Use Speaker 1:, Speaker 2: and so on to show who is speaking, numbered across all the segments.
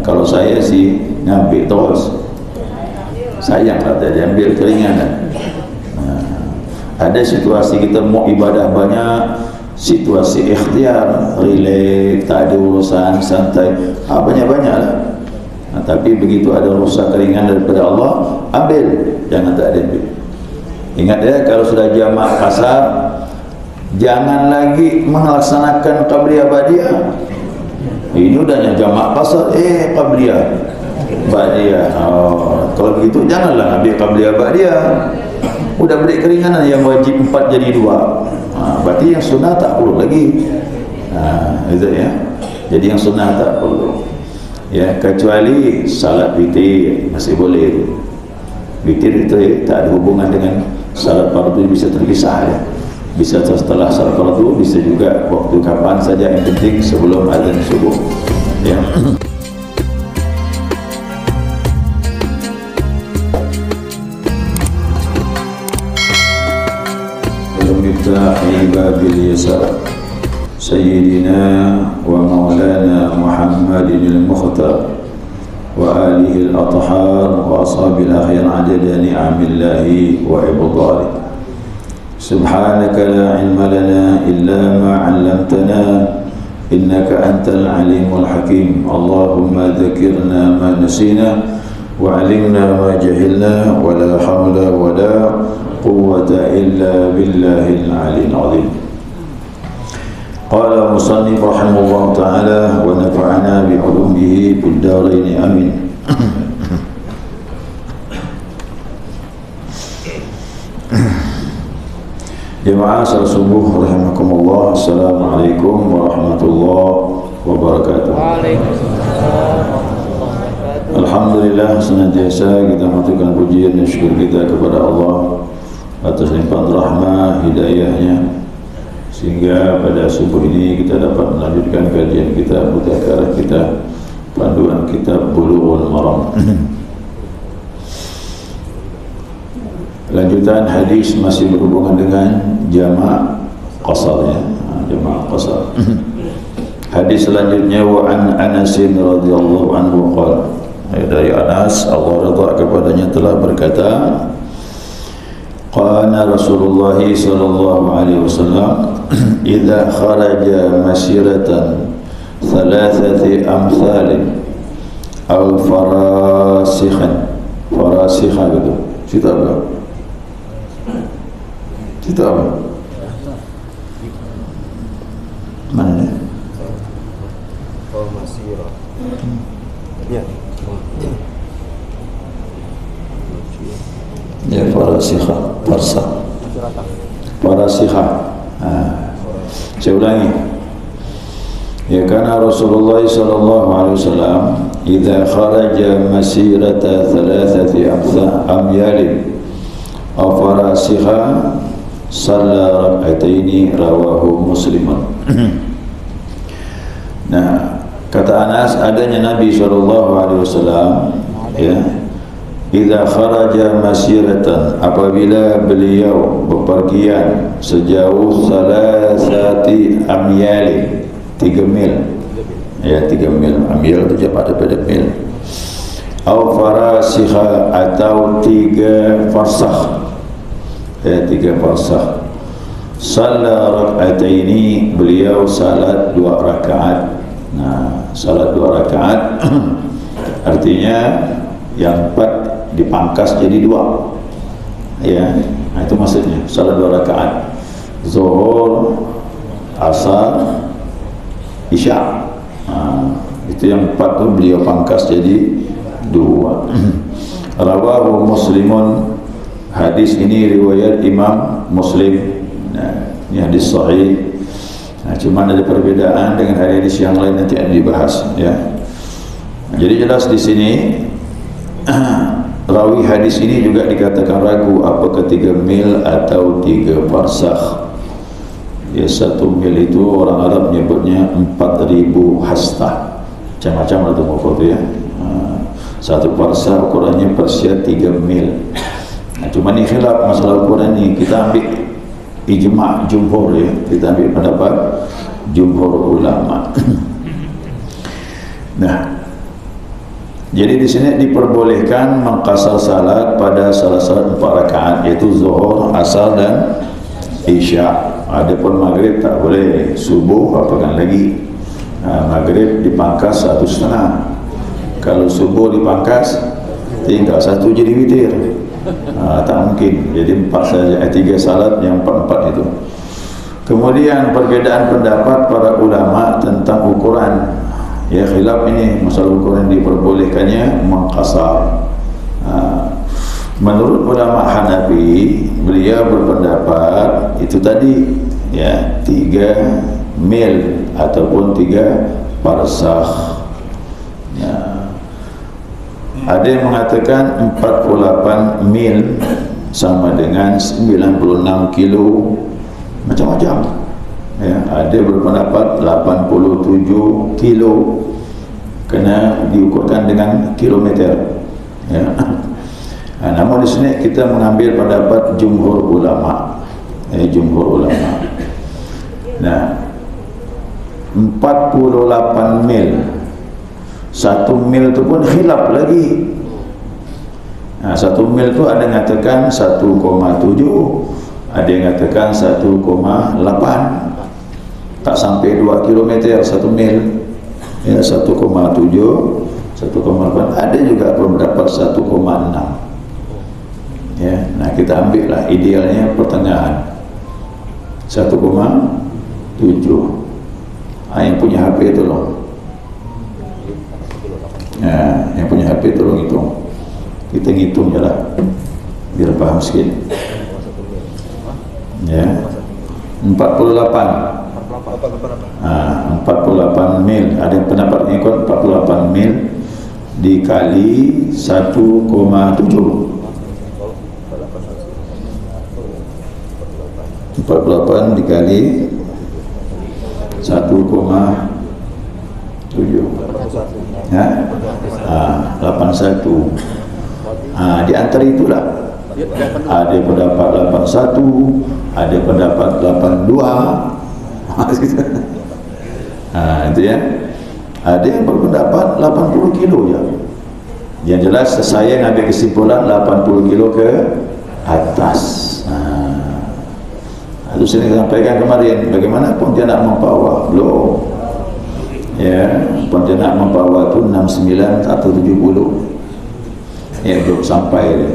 Speaker 1: Kalau saya sih ngambil terus, sayang lah tadi ambil keringanan. Ada situasi kita mau ibadah banyak, situasi ikhtiar, relax, tak ada urusan, santai, banyak-banyak lah. Tapi begitu ada rusak keringan daripada Allah, ambil, jangan tak ada ambil. Ingat ya, kalau sudah jamak kasar, jangan lagi melaksanakan qabliyah ba'diyah. Ini udahnya jamak kasar, qabliyah ba'diyah. Kalau begitu janganlah ambil qabliyah ba'diyah. Udah beri keringanan, yang wajib 4 jadi 2. Berarti yang sunnah tak perlu lagi. Itu ya. Jadi yang sunnah tak perlu. Ya, kecuali salat witir masih boleh. Witir itu tak ada hubungan dengan salat fardu, bisa terpisah ya. Bisa setelah salat fardu, bisa juga waktu kapan saja, yang penting sebelum azan subuh. Ya. باب اليسار سيدنا ومولانا محمد المختار وآله الأطهار وأصحاب الأخيار عدد نعم الله وإبطاله. سبحانك لا علم لنا إلا ما علمتنا إنك أنت العليم الحكيم. اللهم ذكرنا ما نسينا وعلمنا ما جهلنا ولا حول ولا قوة إلا بالله العلي العظيم. قال المصنف رحمه الله تعالى ونفعنا بعلومه في الدارين آمين. Jemaah salat subuh rahimakumullah, assalamualaikum warahmatullahi wabarakatuh. Alhamdulillah, senantiasa kita mengaturkan pujian dan syukur kita kepada Allah atas limpahan rahmah hidayahnya, sehingga pada subuh ini kita dapat melanjutkan kajian kita, mudzakarah kita, panduan kitab Bulughul Maram. Lanjutan hadis masih berhubungan dengan jamak qasar ya, jamak qasar. Hadis selanjutnya wa an Anas radhiyallahu anhu qala, dari Anas Allah radha kepadanya telah berkata, qala Rasulullah sallallahu alaihi wasallam idza kharaja masiratan thalathati amsalin aw farasikhan, farasikha gitu. Cerita apa? Cerita apa? Mana? Masirah. Ya. Ya, farasikha, farsa, farasikha. Saya ulangi. Ya, karena Rasulullah sallallahu alaihi wasallam idza kharaja masirata thalathati amyalin aw farasikha shalla rak'ataini rawahu Muslimun. Nah, kata Anas, adanya Nabi sallallahu alaihi wasallam ya, idza kharaja masiratan, apabila beliau bepergian sejauh salasati amyal, 3 mil ya, 3 mil, amyal itu jamak daripada mil, au farasikha, atau 3 farsakh ya, 3 farsakh, shalla rak'ataini, beliau salat 2 rakaat. Nah, salat 2 rakaat artinya yang 4 dipangkas jadi 2 ya. Nah, itu maksudnya salat 2 rakaat, zuhur, asar, isya. Itu yang 4 tu beliau pangkas jadi 2. Rawahu Muslimun, hadis ini riwayat Imam Muslim. Nah, ini hadis sahih. Nah, cuma ada perbedaan dengan hadis yang lain, nanti akan dibahas ya. Jadi jelas di sini rawi hadis ini juga dikatakan ragu apakah 3 mil atau 3 farsakh. Ya, 1 mil itu orang Arab menyebutnya 4000 hasta. Macam-macam lah tu muka tu ya. 1 farsakh ukurannya persia 3 mil. Nah, cuma ni khilaf masalah ukuran ni. Kita ambil ijma' jumhur ya, kita ambil pendapat jumhur ulama. Nah, Jadi di sini diperbolehkan mengqasar salat pada salat 4 rakaat, yaitu zuhur, asar dan isya. Adapun maghrib tak boleh, subuh apakan lagi. Maghrib dipangkas 1,5. Kalau subuh dipangkas tinggal 1 jadi witir. Tak mungkin. Jadi 4 saja, 3 salat yang 4 itu. Kemudian perbezaan pendapat para ulama tentang ukuran. Ya, khilaf ini masalah ukuran diperbolehkannya mengqasar. Menurut ulama Hanafi, beliau berpendapat itu tadi ya 3 mil ataupun 3 parsakh. Ya. Ada yang mengatakan 48 mil sama dengan 96 kilo, macam-macam. Ya, ada berpendapat 87 kilo, kena diukurkan dengan kilometer. Ya. Namun di sini kita mengambil pendapat jumhur ulama. Jumhur ulama. Nah, 48 mil. 1 mil itu pun khilaf lagi. 1 mil itu ada yang mengatakan 1,7, ada yang mengatakan 1,8. Tak sampai 2 km 1 mil. Ya, 1,7, 1,8. Ada juga pendapat 1,6. Ya, nah kita ambil lah idealnya pertengahan 1,7. Yang punya HP tolong. Ya, yang punya HP tolong hitung. Kita hitung je lah biar paham sikit. Ya, 48. 48 mil. Ada pendapat yang ikut 48 mil dikali 1,7. 48 dikali 1,7, ya, 81. Di antara itulah ada pendapat 81, ada pendapat 82. Itu ya. Ada yang berpendapat 80 kilo je. Yang jelas saya ambil kesimpulan 80 kilo ke atas. Itu saya sampaikan kemarin, bagaimana Pontianak Mempawah belum. Ya, Pontianak Mempawah tu 69 atau 70. Ya, belum sampai.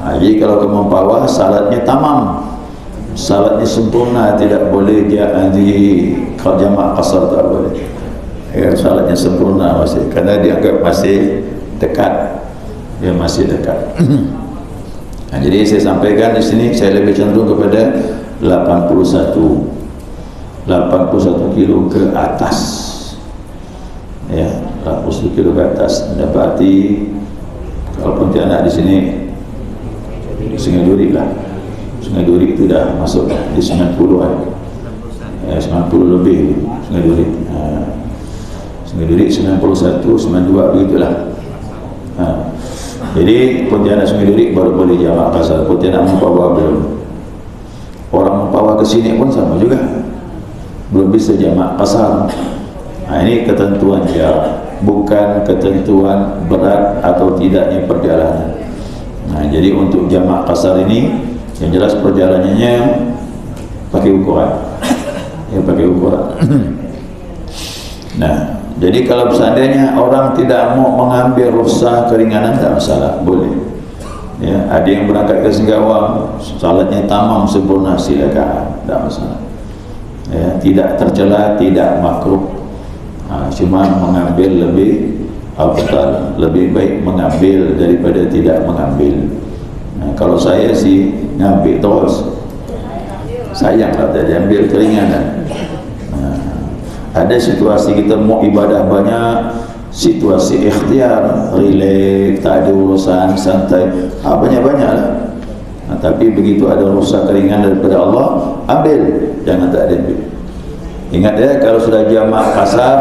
Speaker 1: Jadi kalau ke Mempawah salatnya tamam, salatnya sempurna, tidak boleh dia di jamak qasar, tak boleh. Ya, salatnya sempurna masih, kerana dianggap masih dekat. Dia masih dekat. Jadi saya sampaikan di sini, saya lebih cenderung kepada 81 kilo ke atas. Ya, 81 kilo ke atas. Mendapati kalau Pontianak di sini Sungai Duri lah. Sungai Duri itu dah masuk di 90-an. 90 lebih Sungai Duri. Sungai Duri 91, 92 begitulah. Jadi Pontianak Sungai Duri baru boleh jamak qasar. Pontianak Mempawah belum. Orang Mempawah ke sini pun sama juga, belum bisa jamak qasar. Ini ketentuan jarak, bukan ketentuan berat atau tidaknya perjalanan. Jadi untuk jamak qasar ini yang jelas perjalanannya pakai ukuran. Ya, pakai ukuran. Nah, jadi kalau seandainya orang tidak mau mengambil rukhsah keringanan, tak masalah, boleh. Ya, ada yang berangkat ke Singkawang, salatnya tamam sempurna, silakan, tak masalah. Ya, tidak tercela, tidak makruh. Cuma mengambil lebih afdal, lebih baik mengambil daripada tidak mengambil. Kalau saya sih ngambil terus, sayanglah tak diambil keringanan. Ada situasi kita mau ibadah banyak, situasi ikhtiar, relax, tak ada urusan, santai, banyak-banyaklah. Tapi begitu ada urusan keringan daripada Allah, ambil, jangan tak ada ambil. Ingat ya, kalau sudah jamak qasar,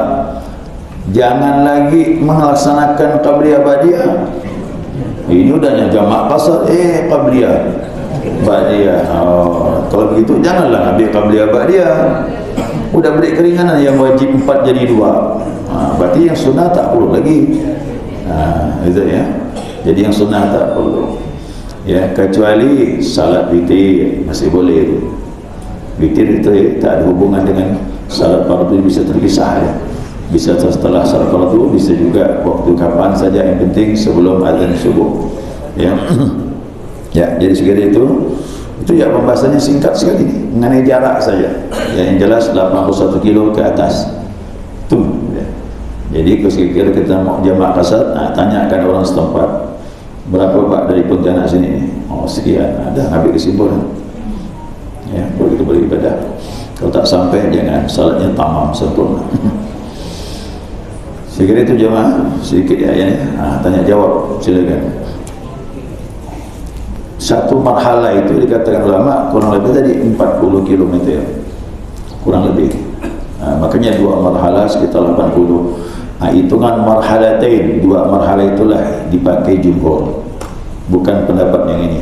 Speaker 1: jangan lagi melaksanakan qabliyah ba'diyah. Ini udahnya jamak qasar, qabliyah ba'diyah. Kalau begitu janganlah ambil qabliyah ba'diyah. Udah beri keringanan, yang wajib 4 jadi 2. Berarti yang sunnah tak perlu lagi. Itu ya. Jadi yang sunnah tak perlu. Ya, kecuali salat witir masih boleh itu. Witir itu tak ada hubungan dengan salat fardu, bisa terpisah ya. Bisa setelah salat fardu, bisa juga waktu kapan saja, yang penting sebelum azan subuh. Ya. Ya, jadi sekali itu ya pembahasannya singkat sekali mengenai jarak saja. Ya, yang jelas 81 kilo ke atas. Tuh. Ya. Jadi kalau kita mau jamak kasar, tanyakan orang setempat, berapa Pak dari Pontianak sini? Oh sekian, ada ambil kesimpulan. Ya, begitu beribadah. Kalau tak sampai jangan, salatnya tamam sempurna. Sekiranya itu jemaah sedikit ya, tanya jawab silakan. Satu marhala itu dikatakan ulama kurang lebih tadi 40 km kurang lebih. Makanya dua marhala sekitar 80. Hitungan marhalatain, dua marhala itulah dipakai jumhur, bukan pendapat yang ini.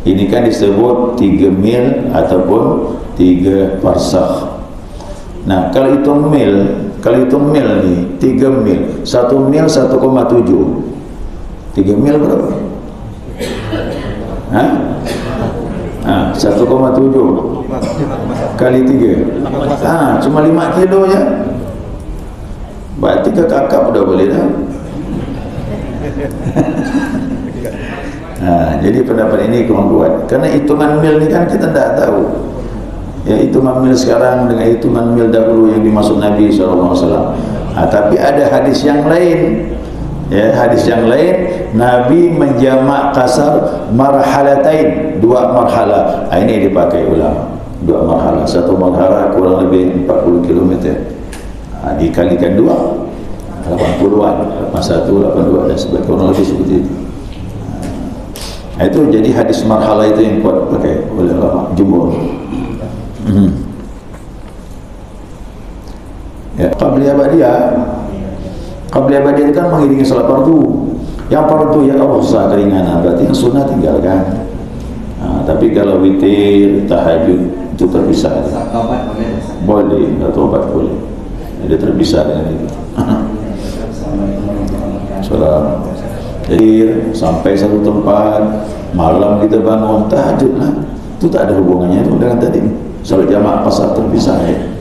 Speaker 1: Ini kan disebut 3 mil ataupun 3 farsakh. Nah, kalau itu mil nih, 3 mil, 1 mil 1,7. 3 mil berapa? 1,7 kali 3. Cuma 5 kilo ya. Berarti ke kakak udah boleh dah. Jadi pendapat ini kurang kuat. Karena hitungan mil ni kan kita tidak tahu. Ya, hitungan mil sekarang dengan hitungan mil dahulu yang dimaksud Nabi SAW. Tapi ada hadis yang lain. Ya, hadis yang lain Nabi menjamak kasar marhalatain, 2 marhalah. Ini dipakai ulama. 2 marhalah. Satu marhalah kurang lebih 40 km. Dikalikan 2, 80-an, 81, 82 dan sebagainya, kurang lebih seperti itu. Itu jadi hadis marhalah itu yang kuat pakai oleh ulama jumhur. Ya, qabliyah ba'diyah itu kan mengiringi salat fardu. Yang fardu ya rukhsah keringanan, berarti yang sunnah tinggalkan. Tapi kalau witir, tahajud itu terpisah. Boleh, atau obat boleh. Dia terpisah dengan itu. Salat jadi sampai satu tempat, malam kita bangun tahajud lah. Itu tak ada hubungannya itu dengan tadi salat jamaah pasar terpisah ya.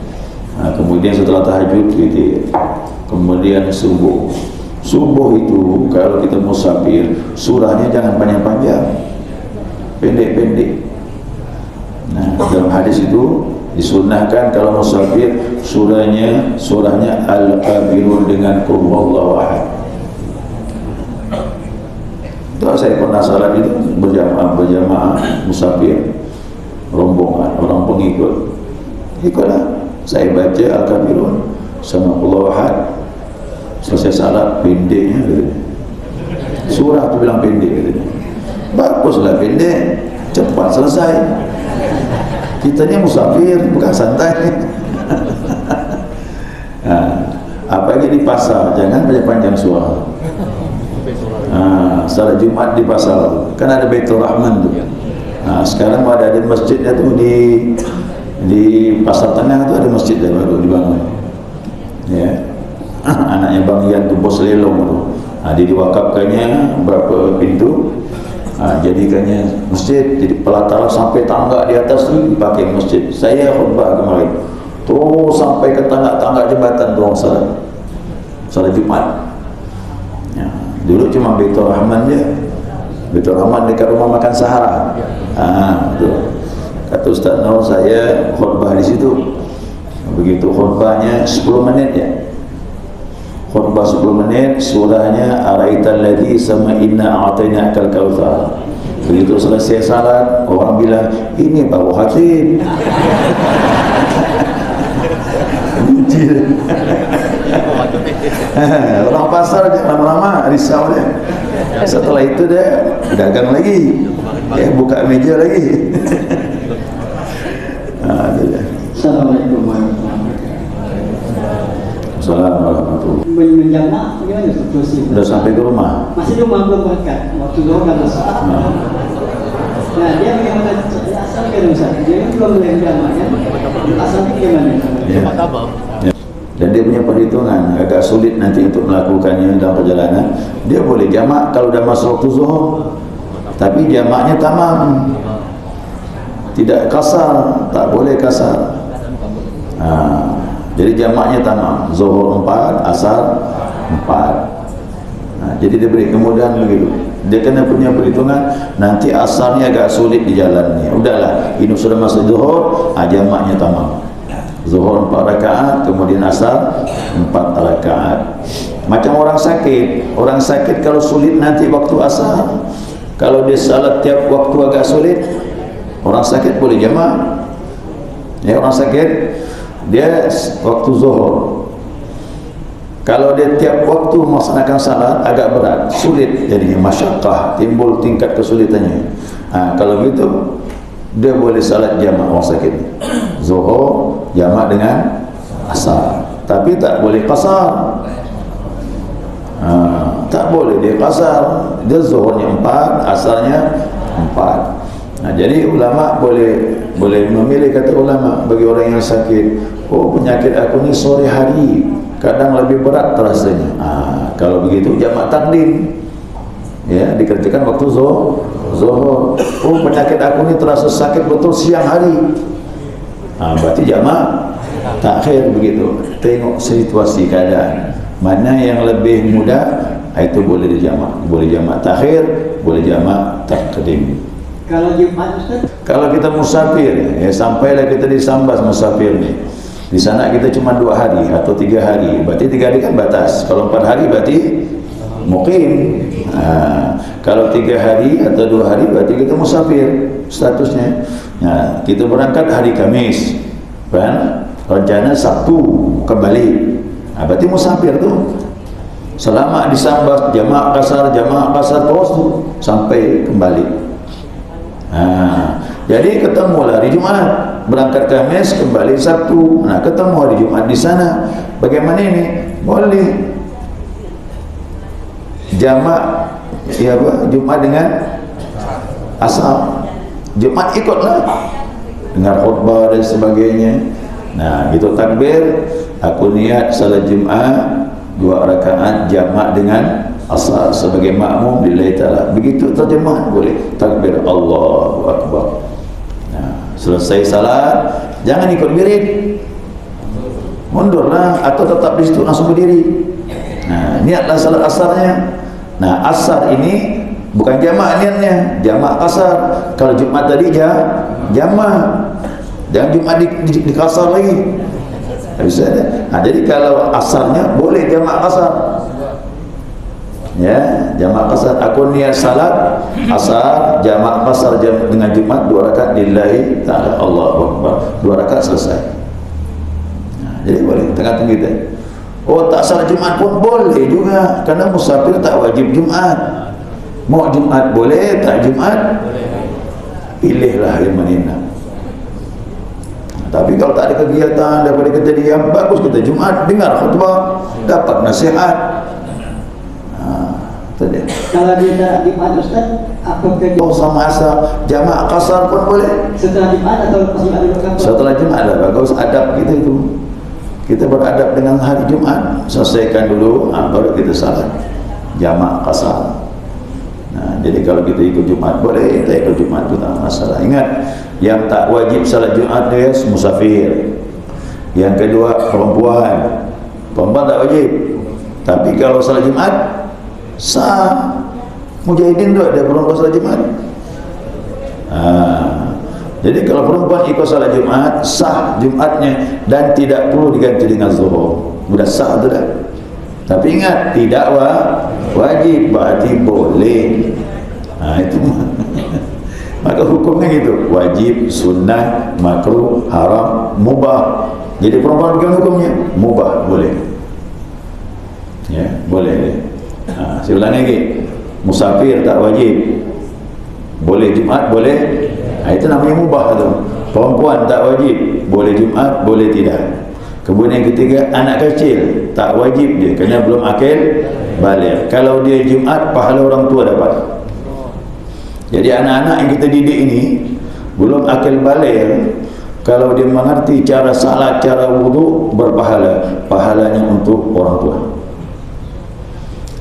Speaker 1: Kemudian setelah tahajud witir, kemudian subuh itu kalau kita musafir, surahnya jangan panjang-panjang, pendek-pendek. Nah, dalam hadis itu disunnahkan kalau musafir surahnya Al-Kafirun dengan Qul Huwallahu Ahad. Itu saya pernah salat itu berjamaah musafir, rombongan orang pengikut. Ikutlah saya baca Al-Kafirun sama Allahu Ahad. Selesai salat pendeknya gitu. Surah tu bilang pendek gitu. Baguslah pendek, cepat selesai. Kita ni musafir, bukan santai. Apalagi di pasar, jangan panjang suara. Salat Jumat di pasar, kan ada Baitur Rahman tu. Sekarang ada masjidnya tu di Pasar Tengah tu ada masjid dah baru dibangun. Ya, anaknya Bang Ian tu bos lelong tu. Dia diwakafkannya berapa pintu. Jadikannya masjid, jadi pelataran sampai tangga di atas tu dipakai masjid. Saya khutbah kemarin terus sampai ke tangga jembatan tu orang salat Jumat ya. Dulu cuma Baitur Rahman je, Baitur Rahman dekat rumah makan Sahara. Betul. Kata Ustaz Nur, saya khutbah di situ. Begitu khutbahnya 10 menit ya, khutbah 10 menit, surahnya Araital ladzi sama inna a'tainakal kautsar. Begitu selesai salat, orang bilang ini baru khatib. Orang pasar dia lama-lama risau dia. Setelah itu dia dagang lagi, buka meja lagi.
Speaker 2: Assalamualaikum warahmatullahi wabarakatuh.
Speaker 1: Assalamualaikum.
Speaker 2: Menjamak bagaimana situasi?
Speaker 1: Sudah sampai ke rumah?
Speaker 2: Masih di rumah, belum berangkat. Waktu dulu kan masuk. Nah, dia bagaimana? Dia asalkan Ustaz. Dia belum boleh menjamak kan? Asalnya bagaimana?
Speaker 1: Ya. dan dia punya perhitungan agak sulit nanti untuk melakukannya dalam perjalanan, dia boleh jamak kalau dah masuk waktu zuhur, tapi jamaknya tamam, tidak kasar, tak boleh kasar. Jadi jamaknya tamam, zuhur 4, asar 4. Jadi dia beri kemudahan begitu. Dia kena punya perhitungan, nanti asarnya agak sulit di jalannya. Udahlah, ini sudah masuk zuhur, jamaknya tamam. Zuhur 4 rakaat, kemudian asar 4 rakaat. Macam orang sakit. Orang sakit kalau sulit nanti waktu asar, kalau dia salat tiap waktu agak sulit, orang sakit boleh jamak. Ya, orang sakit dia waktu zuhur, kalau dia tiap waktu melaksanakan salat agak berat, sulit, jadinya masyaqqah, timbul tingkat kesulitannya. Kalau gitu dia boleh salat jamak orang sakit, zuhur jamak dengan asar, tapi tak boleh qasar. Tak boleh dia qasar, dia zuhurnya 4, asarnya 4. Jadi ulama boleh memilih, kata ulama, bagi orang yang sakit, penyakit aku ni sore hari kadang lebih berat terasanya. Kalau begitu jamak takdim, ya, dikerjakan waktu zuhur. Penyakit aku ni terasa sakit betul siang hari, berarti jamak takhir. Begitu, tengok situasi keadaan, mana yang lebih mudah, itu boleh dijamak. Boleh jamak takhir, boleh jamak takdim.
Speaker 2: Kalau Jumat Ustaz?
Speaker 1: Kalau kita musafir, ya, sampailah kita di Sambas musafir ni, di sana kita cuma 2 hari atau 3 hari, berarti 3 hari kan batas. Kalau 4 hari berarti muqim. Kalau 3 hari atau 2 hari berarti kita musafir statusnya. Kita berangkat hari Kamis, kan? Rencana Sabtu kembali, berarti musafir tu. Selama di Sambas jamak kasar terus tu sampai kembali. Jadi ketemu hari Jumat, berangkat Kamis, kembali Sabtu. Ketemu hari Jumat di sana. Bagaimana ini? Boleh jamak, ya, Jumat dengan asar. Jumat ikutlah, dengar khutbah dan sebagainya. Gitu takbir, aku niat salat Jumat 2 rakaat jamak dengan asar sebagai makmum lillahi ta'ala. Begitu terjemah, boleh takbir Allahu Akbar. Selesai salat, jangan ikut wirid, mundurlah atau tetap di situ langsung berdiri. Niatlah salat asarnya. Asar ini bukan jamak niatnya, jamak asar. Kalau Jumat tadi jamak, jangan Jumat di kasar lagi. Bisa. Jadi kalau asarnya boleh jamak asar. Ya, jamak qasar. Aku niat salat asar jamak qasar dengan Jumat 2 rakaat lillahi ta'ala, Allahu Akbar, 2 rakaat selesai. Jadi boleh tengah-tengah kita. Tak salat Jumat pun boleh juga, karena musafir tak wajib Jumat. Mau Jumat boleh, tak Jumat pilihlah yang mana. Tapi kalau tak ada kegiatan daripada kita diam, bagus kita Jumat dengar khutbah, dapat nasihat.
Speaker 2: Kalau dia Jumat Ustaz, apakah
Speaker 1: sama asar jamak kasar pun boleh
Speaker 2: setelah Jumat atau lepas Jumat dulu?
Speaker 1: Setelah Jumat lah bagus. Adab kita itu, kita beradab dengan hari Jumat, selesaikan dulu, baru kita salat jamak kasar. Jadi kalau kita ikut Jumat boleh, kita ikut Jumat itu tak masalah. Ingat, yang tak wajib salat Jumat dia musafir. Yang kedua, perempuan tak wajib. Tapi kalau salat Jumat sah. Mujahidin tu ada perempuan salat Jumat. Jadi kalau perempuan ikut salat Jumat, sah Jumatnya dan tidak perlu diganti dengan zuhur. Sudah sah tu dah. Tapi ingat, tidak wajib, berarti boleh. Itu maka hukumnya gitu, wajib, sunnah, makruh, haram, mubah. Jadi perempuan bukan hukumnya mubah, boleh. Ya, boleh. Saya ulang lagi, musafir tak wajib, boleh Jumat, boleh. Itu namanya mubah tu. Perempuan tak wajib, boleh Jumat, boleh tidak. Kemudian yang ketiga, anak kecil tak wajib dia, kerana belum akil baligh. Kalau dia Jumat, pahala orang tua dapat. Jadi anak-anak yang kita didik ini belum akil baligh, Kalau dia mengerti cara salat, cara wudu, berpahala. Pahalanya untuk orang tua.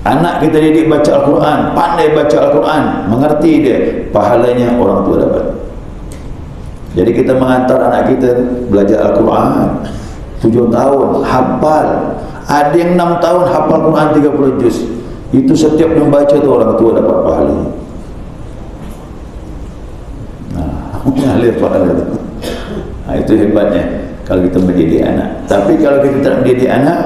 Speaker 1: Anak kita didik baca Al-Quran, pandai baca Al-Quran, mengerti dia, pahalanya orang tua dapat. Jadi kita mengantar anak kita belajar Al-Quran 7 tahun, hafal. Ada yang 6 tahun hafal Quran 30 juz. Itu setiap membaca tu orang tua dapat pahala. Ngalir pahala tu. Itu hebatnya kalau kita mendidik anak. Tapi kalau kita tak mendidik anak,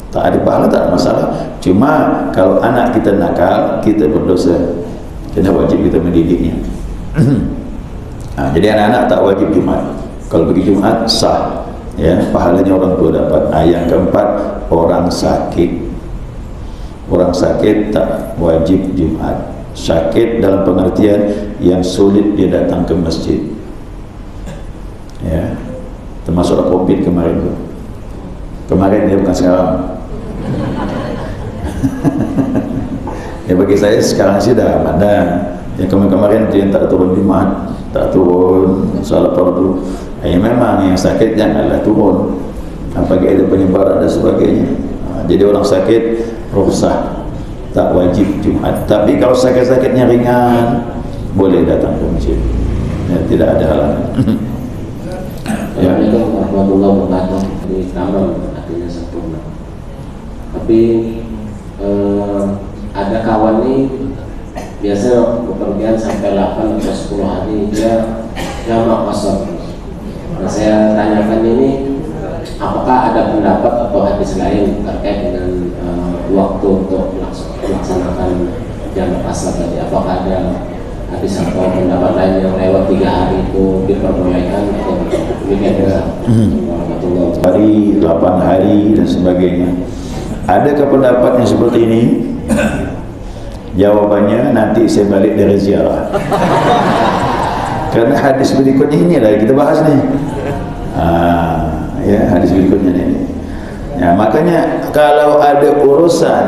Speaker 1: tak ada pahala, tak ada masalah. Cuma kalau anak kita nakal, kita berdosa. Jadi wajib kita mendidiknya. Jadi anak-anak tak wajib Jumat. Kalau pergi Jumat sah, ya, pahalanya orang tua dapat. Yang keempat, orang sakit. Orang sakit tak wajib Jumat. Sakit dalam pengertian yang sulit dia datang ke masjid, ya, termasuk COVID kemarin tu. Kemarin dia bukan sekarang. Ya, bagi saya sekarang sih dah Ramadan. Yang kemarin dia tak turun Jumat, tak turun salat fardu. Memang yang sakit janganlah turun. Apabila ada penyebaran dan sebagainya. Jadi orang sakit rukhsah, tak wajib Jumat. Tapi kalau sakit-sakitnya ringan, boleh datang ke masjid. Ya, tidak ada halangan.
Speaker 3: Assalamualaikum warahmatullahi wabarakatuh. Ini tamam artinya sempurna. Tapi ada kawan nih biasa bepergian sampai 8 atau 10 hari dia jamak qasar. Nah, saya tanyakan ini, apakah ada pendapat atau hadis lain terkait dengan waktu untuk melaksanakan jamak qasar tadi? Apakah ada hadis atau pendapat lain yang lewat 3 hari itu diperbolehkan atau demikian?
Speaker 1: Hari, 8 hari dan sebagainya. Adakah pendapat yang seperti ini? Jawabannya nanti saya balik dari ziarah. Karena hadis berikutnya ini lah kita bahas nih. Ya, hadis berikutnya ini. Ya, makanya kalau ada urusan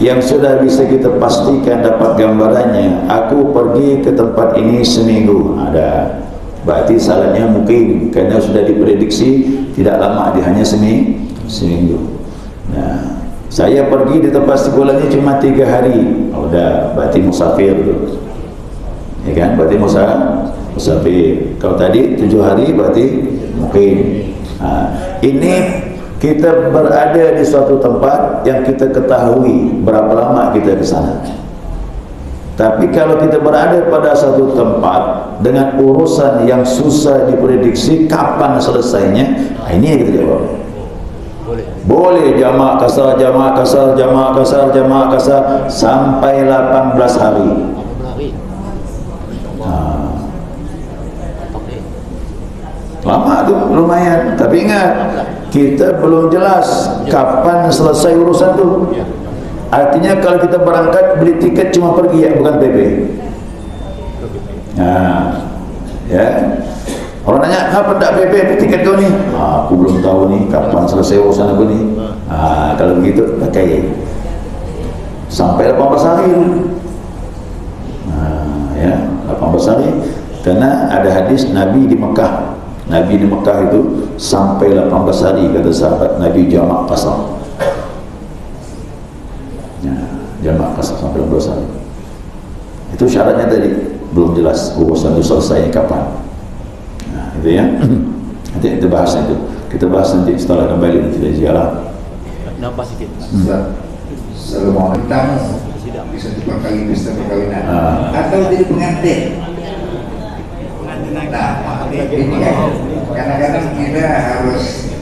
Speaker 1: yang sudah bisa kita pastikan dapat gambarannya, aku pergi ke tempat ini seminggu, ada, berarti salatnya mungkin karena sudah diprediksi tidak lama, dia hanya seminggu. Nah, saya pergi di tempat sekolahnya cuma 3 hari, udah berarti musafir tu, ya kan? Berarti musafir. Kalau tadi 7 hari berarti mungkin. Ini kita berada di suatu tempat yang kita ketahui berapa lama kita ke sana. Tapi kalau kita berada pada satu tempat dengan urusan yang susah diprediksi kapan selesainya, ini yang kita jawab. Boleh jamak kasar, jamak kasar, jamak kasar, jamak kasar sampai 18 hari. Lama tu, lumayan. Tapi ingat, kita belum jelas kapan selesai urusan tu. Artinya kalau kita berangkat beli tiket cuma pergi, ya, bukan PP. Ya. Orang nanya, "Kenapa tak PP tiket kau ni?" Aku belum tahu ni kapan selesai urusan aku ni. Kalau begitu pakai sampai 18 hari. Ya, 18 hari. Karena ada hadis Nabi di Mekah. Nabi di Mekah itu sampai 18 hari, kata sahabat Nabi jamak qasar. Ya, jamak qasar sampai 18 hari. Itu syaratnya tadi belum jelas urusan itu selesai kapan. Nah, itu ya. Nanti kita bahas itu. Kita bahas nanti setelah kembali dari ziarah.
Speaker 4: Nampak sikit.
Speaker 5: Selalu tamu di satu kali pesta perkawinan atau jadi pengantin. Nah, ini kan kadang-kadang kita harus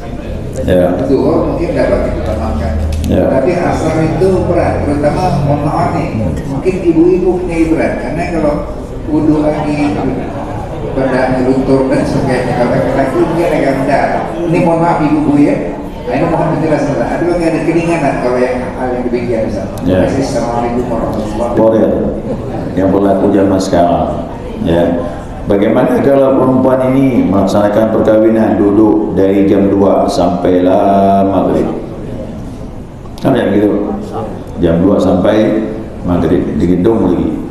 Speaker 5: betul mungkin dapat kita makan. Tapi asal itu berat, terutama mohon maaf nih, mungkin ibu-ibu punya berat karena kalau wudhu lagi badannya luntur dan sebagainya, kalau laki-laki mungkin agak rendah. Ini mohon maaf ibu-ibu ya. Nah, ini mohon penjelasan. Ada bang ada keringanan kalau yang hal yang demikian misalnya. Assalamualaikum warahmatullahi wabarakatuh.
Speaker 1: Yang berlaku zaman sekarang, ya. Bagaimana kalau perempuan ini melaksanakan perkawinan duduk dari jam 2 sampailah maghrib? Kan yang gitu. Jam 2 sampai maghrib di gedung lagi.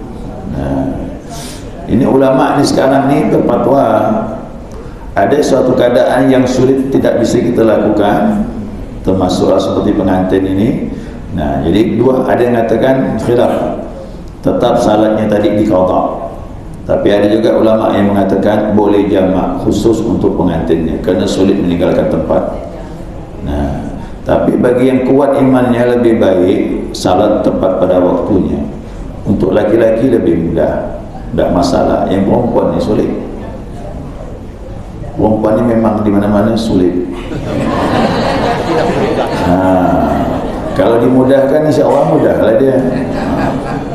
Speaker 1: Nah, ini ulama ni sekarang ni berfatwa ada suatu keadaan yang sulit tidak bisa kita lakukan, termasuk seperti pengantin ini. Nah, jadi dua, ada yang mengatakan khilaf, tetap salatnya tadi diqadha. Tapi ada juga ulama yang mengatakan boleh jamak khusus untuk pengantinnya kerana sulit meninggalkan tempat. Nah, tapi bagi yang kuat imannya lebih baik salat tepat pada waktunya. Untuk laki-laki lebih mudah, tidak masalah. Yang perempuan ni sulit. Perempuan ni memang di mana-mana sulit. Kalau dimudahkan insya-Allah mudahlah dia.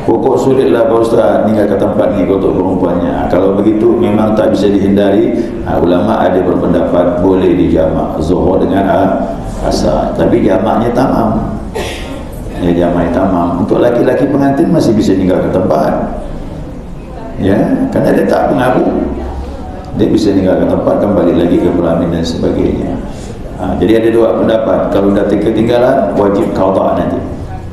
Speaker 1: Pokok sulitlah Pak Ustaz meninggalkan tempat ni untuk perempuannya. Kalau begitu memang tak bisa dihindari. Ulama ada berpendapat boleh dijamak zuhur dengan asar, tapi jamaknya tamam. Ya, jamaknya tamam. Untuk laki-laki pengantin masih bisa meninggalkan tempat. Ya, kerana dia tak pengaruh. Dia bisa meninggalkan tempat, kembali lagi ke pelamin dan sebagainya. Jadi ada dua pendapat. Kalau dah ketinggalan wajib qadha nanti.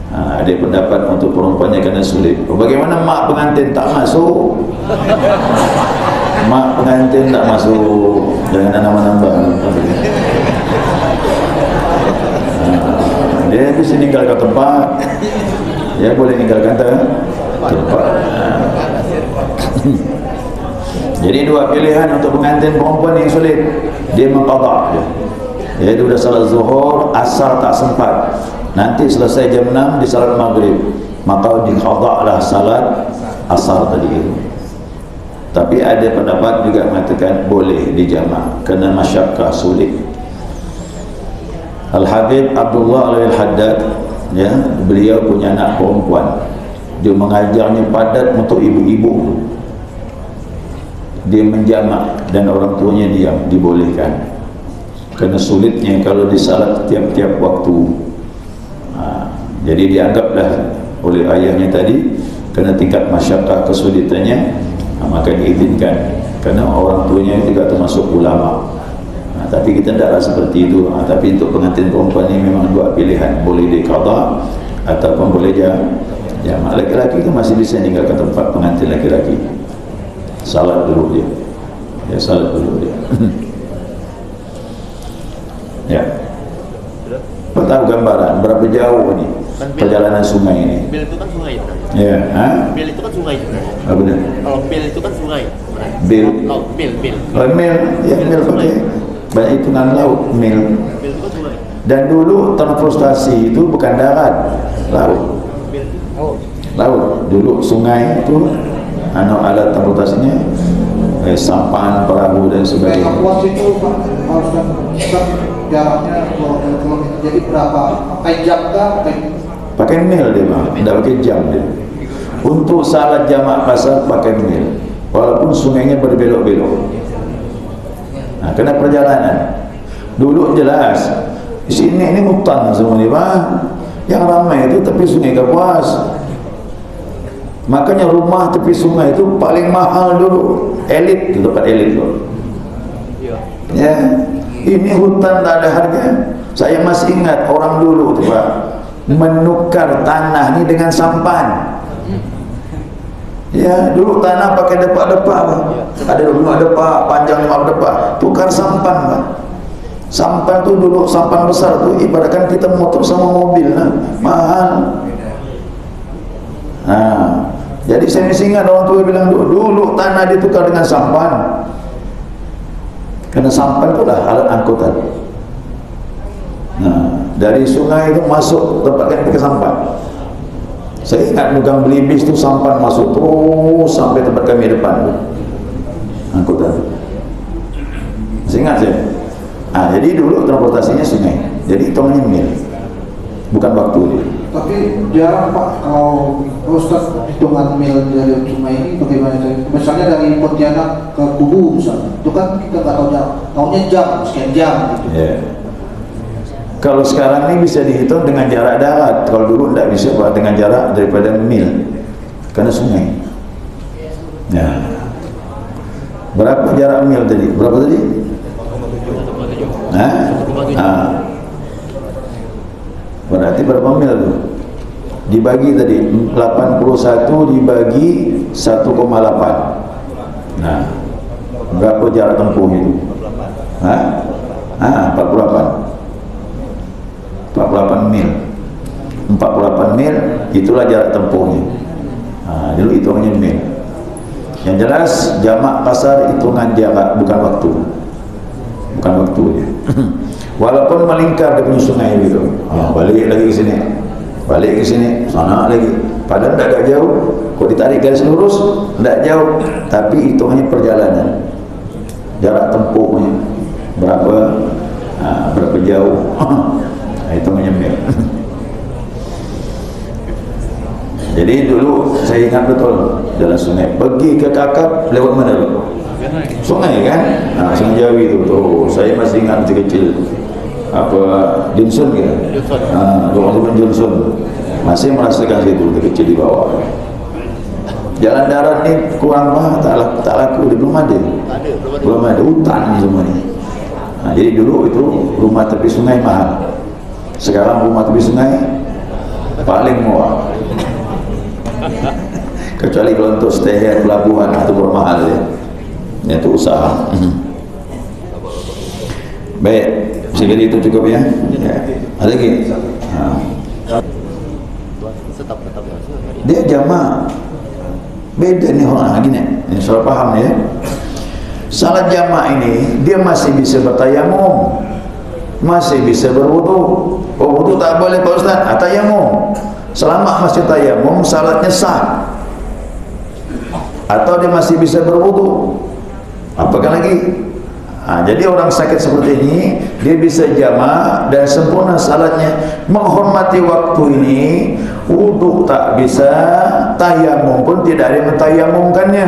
Speaker 1: Ada pendapat untuk perempuannya kena sulit. Bagaimana mak pengantin tak masuk? Mak pengantin tak masuk. Jangan nambah-nambah. Dia bisa meninggalkan tempat. Dia boleh meninggalkan tempat. Jadi dua pilihan untuk pengantin perempuan yang sulit. Dia mengqadha. Dia sudah salat zuhur, asar tak sempat. Nanti selesai jam 6 di salat maghrib, maka diqadha lah salat asar tadi itu. Tapi ada pendapat juga mengatakan boleh dijamak kerana masyakkah sulit. Al-Habib Abdullah Al-Haddad, ya, beliau punya anak perempuan. Dia mengajarnya padat untuk ibu-ibu. Dia menjamak dan orang tuanya diam, dibolehkan. Kerana sulitnya kalau disalat tiap-tiap waktu. Jadi dianggaplah oleh ayahnya tadi kerana tingkat masyakkah kesulitannya, maka diizinkan. Kerana orang tuanya juga termasuk ulama. Tapi kita tidaklah seperti itu. Tapi untuk pengantin perempuan ini memang dua pilihan, boleh diqadha ataupun boleh jamak. Laki-laki itu masih bisa meninggalkan tempat pengantin laki-laki. Salat dulu dia. Ya, salat dulu dia. Ya. Tahu gambaran berapa jauh ini perjalanan sungai ini?
Speaker 4: Bil itu kan sungai.
Speaker 1: Ya,
Speaker 4: Bil itu kan sungai sebenarnya.
Speaker 1: Apa dia?
Speaker 4: Kalau bil itu kan sungai.
Speaker 1: Bil.
Speaker 4: Laut, bil.
Speaker 1: Mil, ya mil pakai banyak hitungan laut, mil.
Speaker 4: Bil itu kan sungai.
Speaker 1: Dan dulu transportasi itu bukan darat, laut. Laut. Dulu sungai itu alat transportasinya sampan, perahu dan sebagainya.
Speaker 2: Evakuasi itu Pak jaraknya 20 km. Jadi berapa? Pakai jam kah?
Speaker 1: Pakai mil dia Bang, tidak pakai jam dia. Untuk salat jamak pasar pakai mil, walaupun sungainya berbelok-belok. Nah, kena perjalanan. Dulu jelas di sini ini hutan semua ni Bang. Yang ramai itu tepi sungai Kapuas. Makanya rumah tepi sungai itu paling mahal dulu. Elit, itu tempat elit dulu. Ya, ini hutan tak ada harga. Saya masih ingat orang dulu tu Pak, menukar tanah ni dengan sampan. Ya, dulu tanah pakai depak-depak. Ada 5 depak, panjang 5 depak. Tukar sampan Pak. Sampan tu dulu, sampan besar tu ibaratkan kita motor sama mobil lah. Mahal. Jadi saya masih ingat orang tua bilang dulu tanah ditukar dengan sampan. Kerana sampan itu lah alat angkutan. Dari sungai itu masuk tempat yang ke sampan. Saya ingat megang beli bis tu sampan masuk terus sampai tempat kami depan tu. Angkutan. Masih ingat saya. Jadi dulu transportasinya sungai. Jadi hitungannya mil. Bukan waktu dia.
Speaker 2: Tapi jarang Pak kalau Ustaz hitungan mil dari sungai ini bagaimana? Misalnya dari Pontianak ke Kubu misalnya, itu kan kita nggak tahu jarak, tahunya jam, sekian jam gitu.
Speaker 1: Yeah. Kalau sekarang ini bisa dihitung dengan jarak darat. Kalau dulu tidak bisa Pak, dengan jarak daripada mil karena sungai. Ya. Berapa jarak mil tadi? Berapa tadi? Berarti berapa mil tu? Dibagi tadi 81 dibagi 1,8. Nah, berapa jarak tempuh itu? 48 mil. 48 mil itulah jarak tempuhnya. Dulu hitungannya mil. Yang jelas jamak kasar hitungan jarak, bukan waktu. Bukan waktunya. Walaupun melingkar di punya sungai gitu. Balik lagi ke sini. Balik ke sini, sana lagi. Padahal tidak agak jauh. Kok ditarik garis lurus, tidak jauh. Tapi hitungannya perjalanan. Jarak tempuhnya berapa jauh. Hitungannya mil. Jadi dulu saya ingat betul jalan sungai. Pergi ke Kakap lewat mana dulu? Sungai kan? Sungai Jawi itu tuh. Saya masih ingat masih kecil. Dinsun gitu. Rumah Dinsun. Masih merasakan situ kecil di bawah. Jalan darat ni kurang banget, tak laku, belum ada. Belum ada hutan semua ni. Jadi dulu itu rumah tepi sungai mahal. Sekarang rumah tepi sungai paling murah. Kecuali kalau untuk stay pelabuhan itu bermahal ya. Itu usaha. Baik, segini itu cukup ya. Ada lagi? Dia jamak. Beda nih orang gini. Ini salah paham ya. Salat jamak ini dia masih bisa bertayamum, masih bisa berwudu. Wudu tak boleh Pak Ustaz. Tayamum. Selama masih tayamum, salatnya sah. Atau dia masih bisa berwudu. Apakah lagi? Jadi orang sakit seperti ini dia bisa jamak dan sempurna salatnya. Menghormati waktu ini, wudu tak bisa, tayamum pun tidak ada yang mentayamumkannya.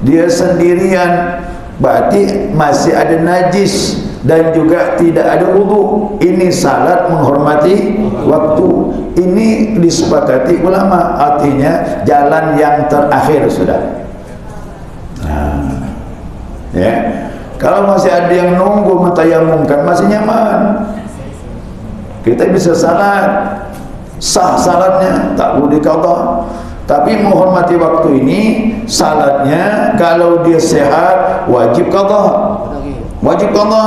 Speaker 1: Dia sendirian, berarti masih ada najis dan juga tidak ada wudu. Ini salat menghormati waktu. Ini disepakati ulama, artinya jalan yang terakhir sudah. Ya. Kalau masih ada yang nunggu mentayamumkan, masih nyaman. Kita bisa salat, sah salatnya, tak boleh qadha. Tapi menghormati waktu ini, salatnya kalau dia sehat wajib qadha. Wajib qadha.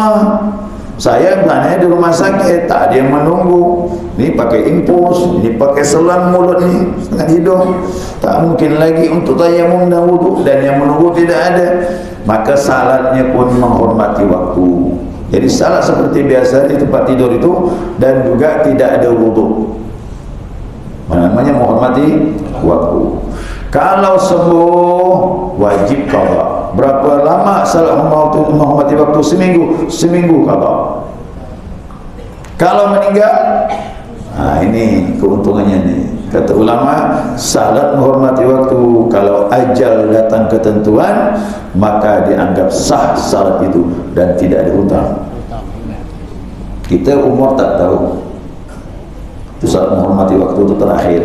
Speaker 1: Saya belanja di rumah sakit, tak ada yang menunggu. Ini pakai infus, ini pakai selang mulut ni, setengah hidung. Tak mungkin lagi untuk tayamum dan wudu, dan yang menunggu tidak ada. Maka salatnya pun menghormati waktu. Jadi salat seperti biasa di tempat tidur itu, dan juga tidak ada wudu. Namanya menghormati waktu. Kalau sembuh wajib qadha. Berapa lama salat menghormati waktu? Seminggu qadha. Kalau meninggal, ini keuntungannya nih. Kata ulama, salat menghormati waktu. Kalau ajal datang ketentuan, maka dianggap sah salat itu dan tidak ada hutang. Kita umur tak tahu. Itu salat menghormati waktu itu terakhir.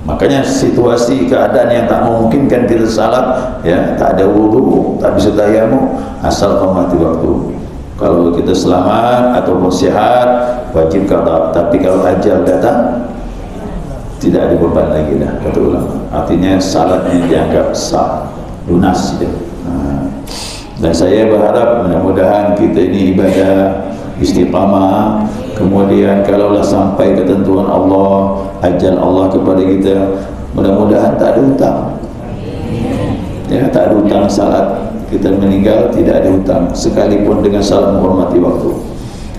Speaker 1: Makanya situasi keadaan yang tak memungkinkan kita salat, ya, tak ada wudu, tak bisa tayamum, asal hormati waktu. Kalau kita selamat ataupun sehat, wajib qadha. Tapi kalau ajal datang, tidak ada beban lagi dah, kata ulama. Artinya salatnya dianggap sah, lunas dia. Dan saya berharap mudah-mudahan kita ini ibadah istiqamah. Kemudian kalaulah sampai ketentuan Allah, ajal Allah kepada kita, mudah-mudahan tak ada hutang. Ya, tak ada hutang salat. Kita meninggal tidak ada hutang, sekalipun dengan salat menghormati waktu.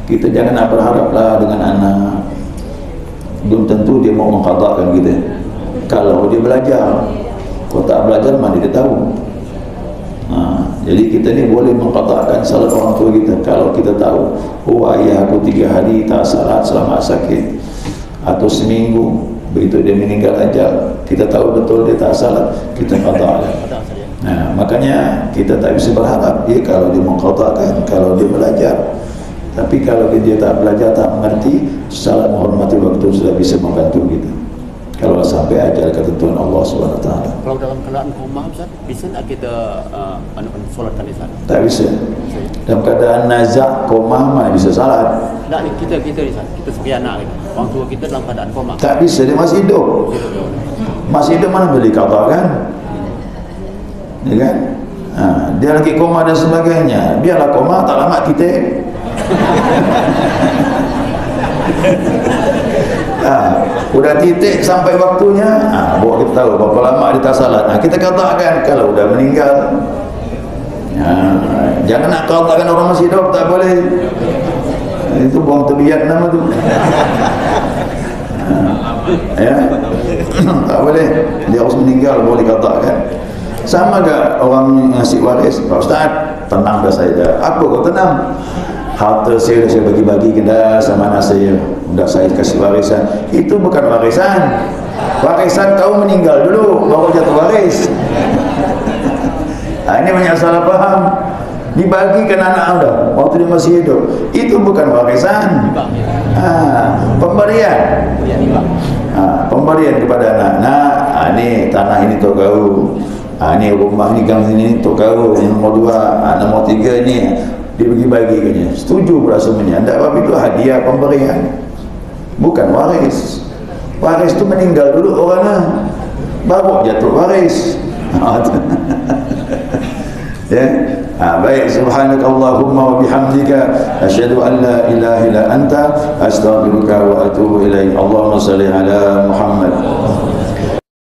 Speaker 1: Kita jangan berharaplah dengan anak, belum tentu dia mau mengqadhakan kita. Kalau dia belajar, kalau tak belajar mana dia tahu. Jadi kita ni boleh mengqadhakan salat orang tua kita kalau kita tahu, oh ayah aku 3 hari tak salat selama sakit, atau seminggu, begitu dia meninggal ajal, kita tahu betul dia tak salat, kita qadhakan. Makanya kita tak bisa berharap dia kalau dia mengqadhakan, kalau dia belajar. Tapi kalau dia tak belajar, tak mengerti, salat menghormati waktu sudah bisa membantu kita. Kalau sampai ajal ketentuan Allah SWT.
Speaker 4: Kalau dalam keadaan koma, Ustaz, bisa tak kita solatkan di sana?
Speaker 1: Tak bisa. Dalam keadaan nazak, koma, mana bisa salat?
Speaker 4: Tak, kita di sana, kita sebagai anak, orang tua kita dalam keadaan koma.
Speaker 1: Tak bisa, dia masih hidup. Masih hidup mana boleh qadha kan? Ya kan? Dia lagi koma dan sebagainya, biarlah koma, tak lama titik. Udah titik sampai waktunya, bawa kita tahu berapa lama dia tak salat. Kita katakan kalau udah meninggal, jangan nak katakan orang masih hidup, tak boleh. Itu buang tebiat nama tu. Ya, tak boleh. Dia harus meninggal boleh katakan. Sama gak orang ngasih waris? Pak Ustaz, tenang dah saya dah. Apa kau tenang? Harta saya bagi-bagi ke dah sama anak saya. Dah saya kasih warisan. Itu bukan warisan. Warisan kau meninggal dulu baru jatuh waris. Ini banyak salah faham. Dibagikan anak anda waktu dia masih hidup. Itu bukan warisan. Pemberian. Pemberian kepada anak. Ni tanah ini untuk kau. Ni rumah ni gang sini untuk kau. Yang nombor 2, nombor 3 ni dibagi-bagikannya. Setuju pula semuanya. Tak apa, itu hadiah pemberian, bukan waris. Waris tu meninggal dulu orangnya, baru jatuh waris. Ya. Baik, subhanakallahumma wa bihamdika asyhadu an la ilaha illa anta astaghfiruka wa atubu ilaik. Allahumma shalli ala Muhammad.